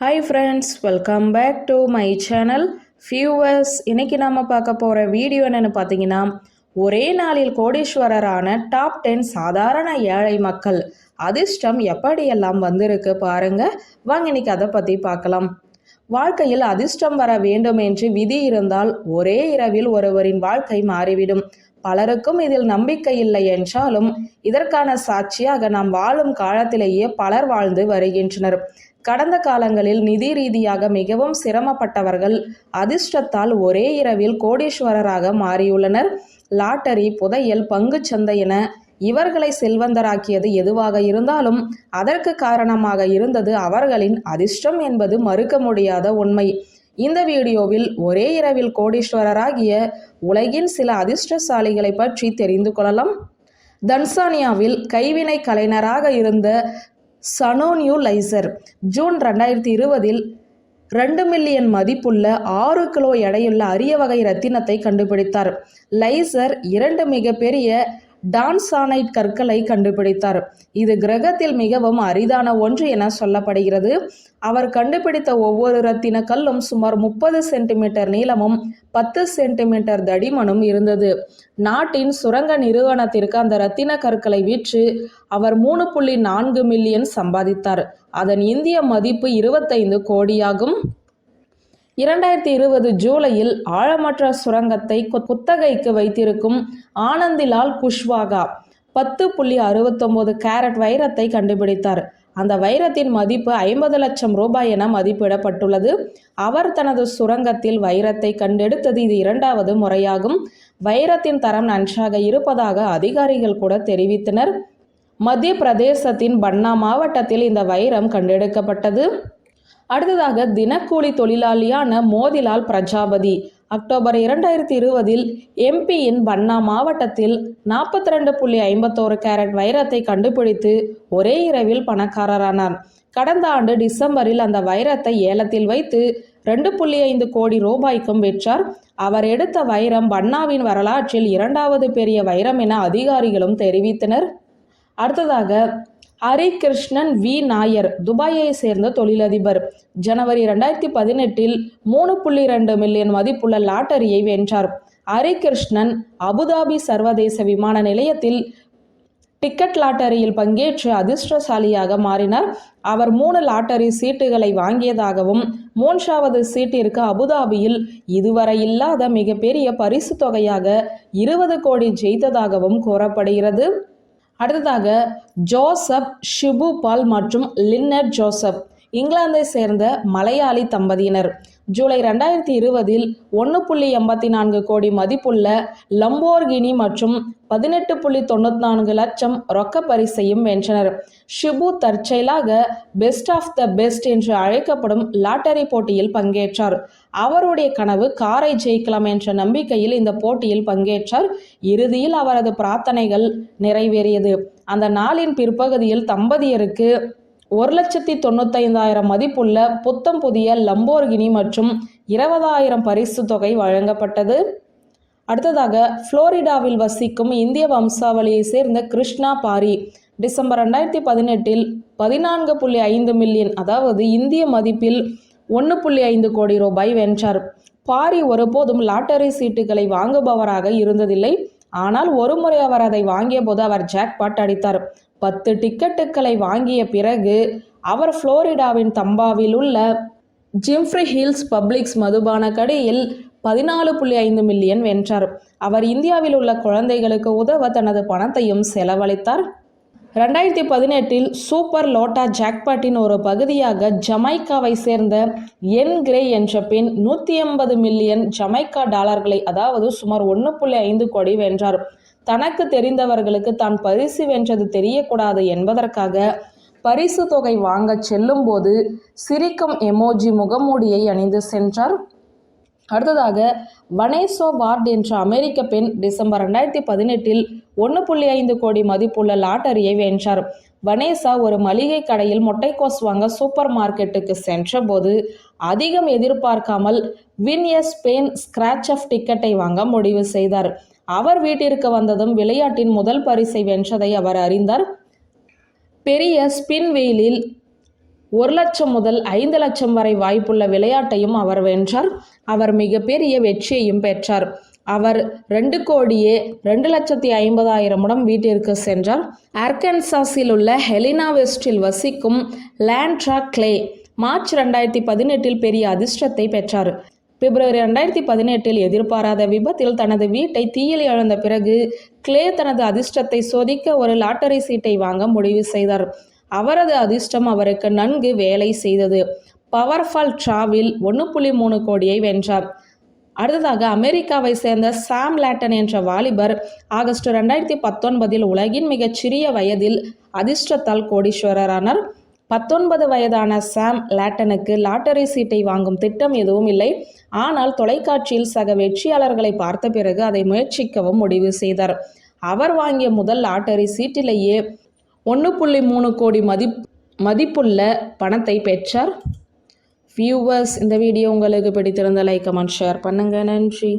Hi friends, welcome back to my channel viewers. இன்றைக்கி நாம் பார்க்க போகிற வீடியோ என்னென்னு பார்த்தீங்கன்னா, ஒரே நாளில் கோடீஸ்வரரான டாப் 10 சாதாரண ஏழை மக்கள் அதிர்ஷ்டம் எப்படியெல்லாம் வந்திருக்கு பாருங்கள். வாங்க இன்னைக்கு அதை பற்றி பார்க்கலாம். வாழ்க்கையில் அதிர்ஷ்டம் வர வேண்டும் என்று விதி இருந்தால் ஒரே இரவில் ஒருவரின் வாழ்க்கை மாறிவிடும். பலருக்கும் இதில் நம்பிக்கை இல்லை என்றாலும் இதற்கான சாட்சியாக நாம் வாழும் காலத்திலேயே பலர் வாழ்ந்து வருகின்றனர். கடந்த காலங்களில் நிதி ரீதியாக மிகவும் சிரமப்பட்டவர்கள் அதிர்ஷ்டத்தால் ஒரே இரவில் கோடீஸ்வரராக மாறியுள்ளனர். லாட்டரி, புதையல், பங்குச்சந்தை என இவர்களை செல்வந்தராக்கியது எதுவாக இருந்தாலும் அதற்கு காரணமாக இருந்தது அவர்களின் அதிர்ஷ்டம் என்பது மறுக்க முடியாத உண்மை. இந்த வீடியோவில் ஒரே இரவில் கோடீஸ்வரராகிய உலகின் சில அதிர்ஷ்டசாலிகளை பற்றி தெரிந்து கொள்ளலாம். தன்சானியாவில் கைவினை கலைஞராக இருந்த சனோன்யூ லைசர் ஜூன் 2020 2 மில்லியன் மதிப்புள்ள 6 கிலோ எடையுள்ள அரிய வகை ரத்தினத்தை கண்டுபிடித்தார். லைசர் 2 மிகப்பெரிய டான்சானைட் கற்களை கண்டுபிடித்தார். இது கிரகத்தில் மிகவும் அரிதான ஒன்று என சொல்லப்படுகிறது. அவர் கண்டுபிடித்த ஒவ்வொரு ரத்தின கல்லும் சுமார் 30 சென்டிமீட்டர் நீளமும் 10 சென்டிமீட்டர் தடிமனும் இருந்தது. நாட்டின் சுரங்க நிறுவனத்திற்கு அந்த ரத்தின கற்களை விற்று அவர் 3.4 மில்லியன் சம்பாதித்தார். அதன் இந்திய மதிப்பு 25 கோடியாகும். 2020 ஜூலையில் ஆழமற்ற சுரங்கத்தை குத்தகைக்கு வைத்திருக்கும் ஆனந்திலால் குஷ்வாகா 10.69 கேரட் வைரத்தை கண்டுபிடித்தார். அந்த வைரத்தின் மதிப்பு 50 லட்சம் ரூபாய் என மதிப்பிடப்பட்டுள்ளது. அவர் தனது சுரங்கத்தில் வைரத்தை கண்டெடுத்தது இது 2வது முறையாகும். வைரத்தின் தரம் நன்றாக இருப்பதாக அதிகாரிகள் கூட தெரிவித்தனர். மத்திய பிரதேசத்தின் பன்னா மாவட்டத்தில் இந்த வைரம் கண்டெடுக்கப்பட்டது. அடுத்ததாக தினக்கூலி தொழிலாளியான மோதிலால் பிரஜாபதி அக்டோபர் 2020 எம்பியின் பன்னா மாவட்டத்தில் 42.51 கேரட் வைரத்தை கண்டுபிடித்து ஒரே இரவில் பணக்காரரானார். கடந்த ஆண்டு டிசம்பரில் அந்த வைரத்தை ஏலத்தில் வைத்து 2.5 கோடி ரூபாய்க்கும் விற்றார். அவர் எடுத்த வைரம் பன்னாவின் வரலாற்றில் 2வது பெரிய வைரம் என அதிகாரிகளும் தெரிவித்தனர். அடுத்ததாக ஹரிகிருஷ்ணன் வி நாயர் துபாயை சேர்ந்த தொழிலதிபர் ஜனவரி 2018 3.2 மில்லியன் மதிப்புள்ள லாட்டரியை வென்றார். ஹரிகிருஷ்ணன் அபுதாபி சர்வதேச விமான நிலையத்தில் டிக்கெட் லாட்டரியில் பங்கேற்று அதிர்ஷ்டசாலியாக மாறினார். அவர் 3 லாட்டரி சீட்டுகளை வாங்கியதாகவும் 3வது சீட்டிற்கு அபுதாபியில் இதுவரை இல்லாத மிகப்பெரிய பரிசு தொகையாக 20 கோடி ஜெயித்ததாகவும் கூறப்படுகிறது. அடுத்ததாக ஜோசப் ஷிபுபால் மற்றும் லின்னட் ஜோசப் இங்கிலாந்தை சேர்ந்த மலையாளி தம்பதியினர் ஜூலை 2020 1.84 கோடி மதிப்புள்ள லம்போர்கினி மற்றும் 18.94 லட்சம் ரொக்க பரிசையும் வென்றனர். ஷிபு தற்செயலாக பெஸ்ட் ஆஃப் த பெஸ்ட் என்று அழைக்கப்படும் லாட்டரி போட்டியில் பங்கேற்றார். அவருடைய கனவு காரை ஜெயிக்கலாம் என்ற நம்பிக்கையில் இந்த போட்டியில் பங்கேற்றார். இறுதியில் அவரது பிரார்த்தனைகள் நிறைவேறியது. அந்த நாளின் பிற்பகுதியில் தம்பதியருக்கு 1,95,000 மதிப்புள்ள புத்தம் புதிய லம்போர்கினி மற்றும் 20,000 பரிசு தொகை வழங்கப்பட்டது. அடுத்ததாக புளோரிடாவில் வசிக்கும் இந்திய வம்சாவளியை சேர்ந்த கிருஷ்ணா பாரி டிசம்பர் 2018 14.5 மில்லியன் அதாவது இந்திய மதிப்பில் 1.5 கோடி ரூபாய் வென்றார். பாரி ஒருபோதும் லாட்டரி சீட்டுகளை வாங்குபவராக இருந்ததில்லை. ஆனால் ஒருமுறை அவர் அதை வாங்கிய போது அவர் ஜாக்பாட் அடித்தார். 10 டிக்கெட்டுகளை வாங்கிய பிறகு அவர் புளோரிடாவின் தம்பாவில் உள்ள ஜிம்ஃப்ரி ஹில்ஸ் பப்ளிக்ஸ் மதுபான கடையில் 14.5 மில்லியன் வென்றார். அவர் இந்தியாவில் உள்ள குழந்தைகளுக்கு உதவ தனது பணத்தையும் செலவழித்தார். 2018 சூப்பர் லோட்டா ஜாக்பாட்டின் ஒரு பகுதியாக ஜமைக்காவை சேர்ந்த என் கிரே என்ற பெண் 180 மில்லியன் ஜமைக்கா டாலர்களை அதாவது சுமார் 1.5 கோடி வென்றார். தனக்கு தெரிந்தவர்களுக்கு தான் பரிசு வென்றது தெரியக்கூடாது என்பதற்காக பரிசு தொகை வாங்க செல்லும் போது சிரிக்கும் எமோஜி முகமூடியை அணிந்து சென்றார். அடுத்ததாக வனேசா வார்ட் என்ற அமெரிக்க பெண் டிசம்பர் 2018 1.5 கோடி மதிப்புள்ள லாட்டரியை வென்றார். வனேசா ஒரு மளிகை கடையில் முட்டைக்கோஸ் வாங்க சூப்பர் மார்க்கெட்டுக்கு சென்ற போது அதிகம் எதிர்பார்க்காமல் win a spin scratch off டிக்கெட்டை வாங்க முடிவு செய்தார். அவர் வீட்டிற்கு வந்ததும் விளையாட்டின் முதல் பரிசை வென்றதை அவர் அறிந்தார். பெரிய ஸ்பின் வீலில் 1 லட்சம் முதல் 5 லட்சம் வரை வாய்ப்புள்ள விளையாட்டையும் அவர் வென்றார். அவர் மிகப்பெரிய வெற்றியையும் பெற்றார். அவர் 2,02,50,000 வீட்டிற்கு சென்றார். ஆர்கன்சாஸில் உள்ள ஹெலினா வெஸ்டில் வசிக்கும் லேண்ட்ரா கிளே மார்ச் 2018 பெரிய அதிர்ஷ்டத்தை பெற்றார். பிப்ரவரி 2018 எதிர்பாராத விபத்தில் தனது வீட்டை தீயில் இழந்த பிறகு கிளே தனது அதிர்ஷ்டத்தை சோதிக்க ஒரு லாட்டரி சீட்டை வாங்க முடிவு செய்தார். அவரது அதிர்ஷ்டம் அவருக்கு நன்கு வேலை செய்தது. பவர்ஃபால் டிராவில் 1.3 கோடியை வென்றார். அடுத்ததாக அமெரிக்காவை சேர்ந்த சாம் லேட்டன் என்ற வாலிபர் ஆகஸ்ட் 2019 உலகின் மிகச்சிறிய வயதில் அதிர்ஷ்டத்தால் கோடீஸ்வரரானார். 19 வயதான சாம் லேட்டனுக்கு லாட்டரி சீட்டை வாங்கும் திட்டம் எதுவும் இல்லை. ஆனால் தொலைக்காட்சியில் சக வெற்றியாளர்களை பார்த்த பிறகு அதை முயற்சிக்கவும் முடிவு செய்தார். அவர் வாங்கிய முதல் லாட்டரி சீட்டிலேயே 1.3 கோடி மதிப்புள்ள பணத்தை பெற்றார். வியூவர்ஸ், இந்த வீடியோ உங்களுக்கு பிடித்திருந்த லைக், கமெண்ட், ஷேர் பண்ணுங்க. நன்றி.